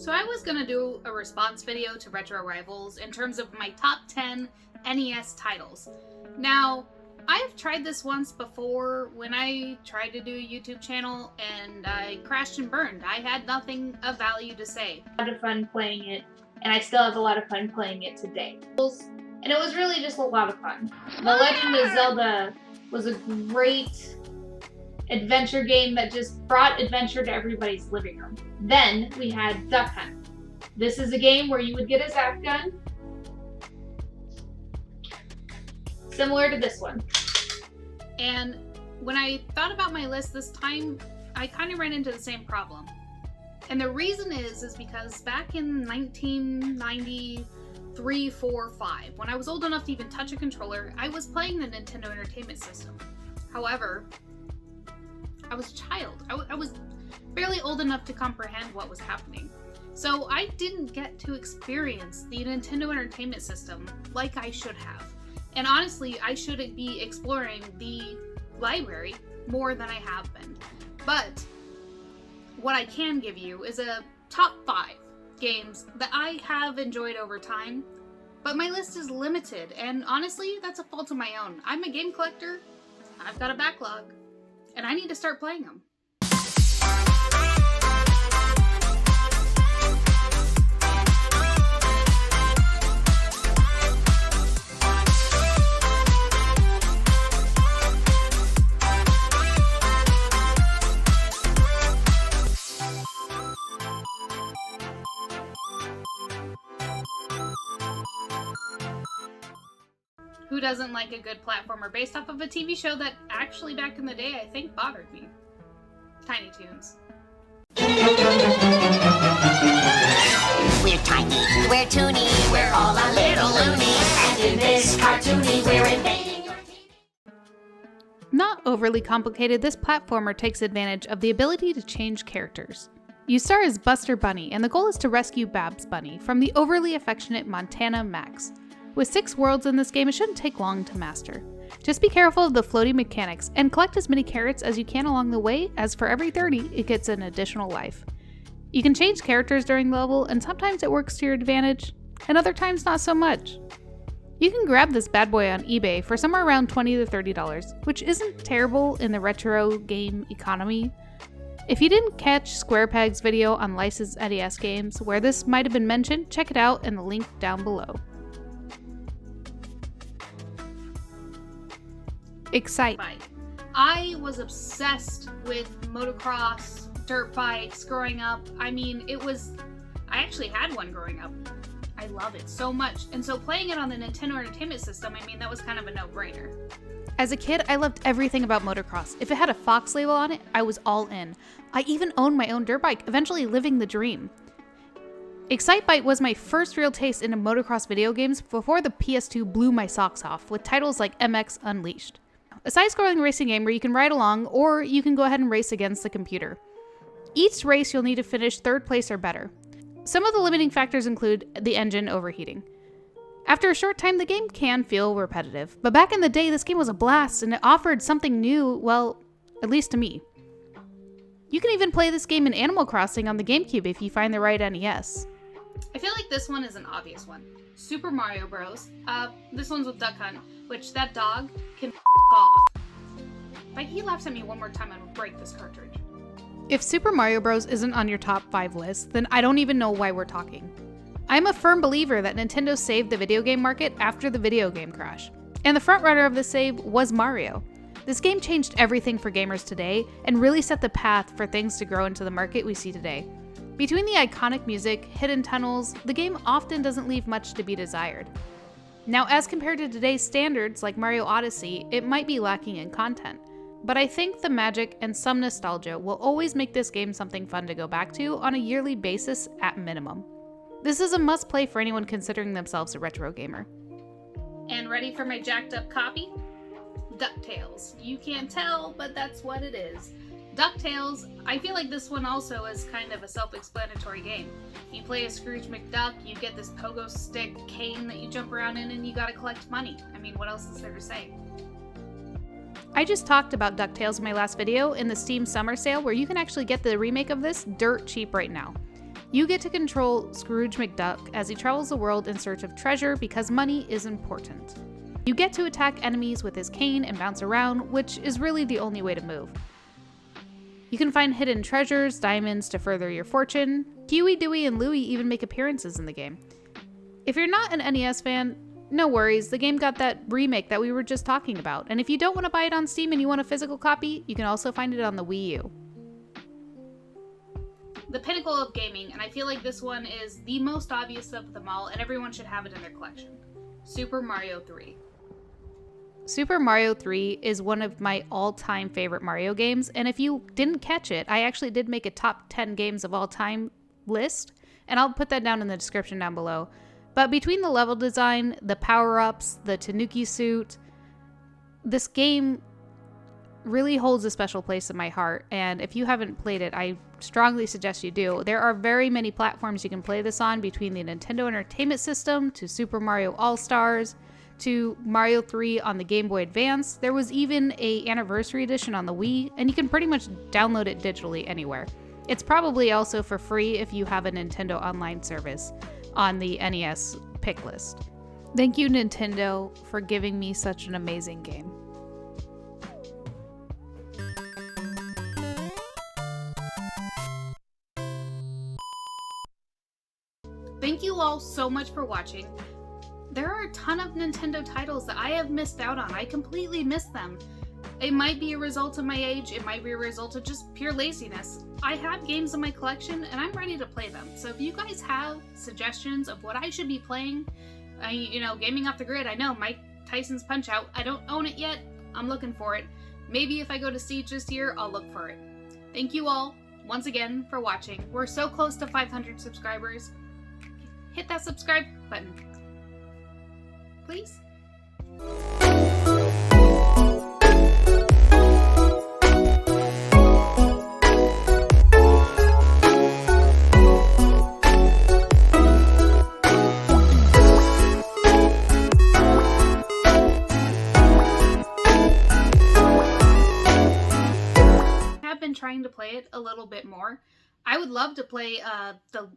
So I was gonna do a response video to Retro Rivals in terms of my top 10 NES titles. Now, I've tried this once before when I tried to do a YouTube channel and I crashed and burned. I had nothing of value to say. A lot of fun playing it, and I still have a lot of fun playing it today. And it was really just a lot of fun. The Legend of Zelda was a great adventure game that just brought adventure to everybody's living room. Then we had Duck Hunt. This is a game where you would get a Zap gun, similar to this one. And when I thought about my list this time, I kind of ran into the same problem. And the reason is because back in 1993, 4, 5, when I was old enough to even touch a controller, I was playing the Nintendo Entertainment System. However, I was a child. I was barely old enough to comprehend what was happening. So I didn't get to experience the Nintendo Entertainment System like I should have. And honestly, I should be exploring the library more than I have been. But what I can give you is a top 5 games that I have enjoyed over time. But my list is limited, and honestly, that's a fault of my own. I'm a game collector, I've got a backlog, and I need to start playing them. Who doesn't like a good platformer based off of a TV show that actually back in the day I think bothered me? Tiny Toons. We're tiny, we're toony, we're all a little loony, and in this cartoony we're invading your TV. Not overly complicated, this platformer takes advantage of the ability to change characters. You star as Buster Bunny, and the goal is to rescue Babs Bunny from the overly affectionate Montana Max. With 6 worlds in this game, it shouldn't take long to master. Just be careful of the floating mechanics and collect as many carrots as you can along the way, as for every 30, it gets an additional life. You can change characters during the level, and sometimes it works to your advantage, and other times not so much. You can grab this bad boy on eBay for somewhere around $20 to $30, which isn't terrible in the retro game economy. If you didn't catch SquarePeg's video on licensed NES games where this might have been mentioned, check it out in the link down below. Excite Bike. I was obsessed with motocross, dirt bikes growing up. I mean, I actually had one growing up. I love it so much. And so playing it on the Nintendo Entertainment System, I mean, that was kind of a no-brainer. As a kid, I loved everything about motocross. If it had a Fox label on it, I was all in. I even owned my own dirt bike, eventually living the dream. Excite Bike was my first real taste into motocross video games before the PS2 blew my socks off with titles like MX Unleashed. A side-scrolling racing game where you can ride along, or you can go ahead and race against the computer. Each race you'll need to finish 3rd place or better. Some of the limiting factors include the engine overheating. After a short time, the game can feel repetitive, but back in the day, this game was a blast and it offered something new, well, at least to me. You can even play this game in Animal Crossing on the GameCube if you find the right NES. I feel like this one is an obvious one. Super Mario Bros. This one's with Duck Hunt, which that dog can off. If he laughs at me one more time, I will break this cartridge. If Super Mario Bros. Isn't on your top 5 list, then I don't even know why we're talking. I'm a firm believer that Nintendo saved the video game market after the video game crash. And the frontrunner of this save was Mario. This game changed everything for gamers today and really set the path for things to grow into the market we see today. Between the iconic music, hidden tunnels, the game often doesn't leave much to be desired. Now, as compared to today's standards like Mario Odyssey, it might be lacking in content, but I think the magic and some nostalgia will always make this game something fun to go back to on a yearly basis at minimum. This is a must-play for anyone considering themselves a retro gamer. And ready for my jacked up copy? DuckTales. You can't tell, but that's what it is. DuckTales, I feel like this one also is kind of a self-explanatory game. You play a Scrooge McDuck, you get this pogo stick cane that you jump around in, and you gotta collect money. I mean, what else is there to say? I just talked about DuckTales in my last video in the Steam Summer Sale, where you can actually get the remake of this dirt cheap right now. You get to control Scrooge McDuck as he travels the world in search of treasure because money is important. You get to attack enemies with his cane and bounce around, which is really the only way to move. You can find hidden treasures, diamonds to further your fortune. Huey, Dewey, and Louie even make appearances in the game. If you're not an NES fan, no worries, the game got that remake that we were just talking about, and if you don't want to buy it on Steam and you want a physical copy, you can also find it on the Wii U. The pinnacle of gaming, and I feel like this one is the most obvious of them all, and everyone should have it in their collection. Super Mario 3. Super Mario 3 is one of my all-time favorite Mario games, and if you didn't catch it, I actually did make a top 10 games of all time list, and I'll put that down in the description down below. But between the level design, the power-ups, the Tanuki suit, this game really holds a special place in my heart, and if you haven't played it, I strongly suggest you do. There are very many platforms you can play this on, between the Nintendo Entertainment System to Super Mario All-Stars to Mario 3 on the Game Boy Advance. There was even an anniversary edition on the Wii, and you can pretty much download it digitally anywhere. It's probably also for free if you have a Nintendo Online service on the NES pick list. Thank you, Nintendo, for giving me such an amazing game. Thank you all so much for watching. There are a ton of Nintendo titles that I have missed out on. I completely missed them. It might be a result of my age, it might be a result of just pure laziness. I have games in my collection and I'm ready to play them. So if you guys have suggestions of what I should be playing, Gaming Off the Grid, I know, Mike Tyson's Punch-Out! I don't own it yet, I'm looking for it. Maybe if I go to Siege this year, I'll look for it. Thank you all, once again, for watching. We're so close to 500 subscribers. Hit that subscribe button, please. I've been trying to play it a little bit more. I would love to play the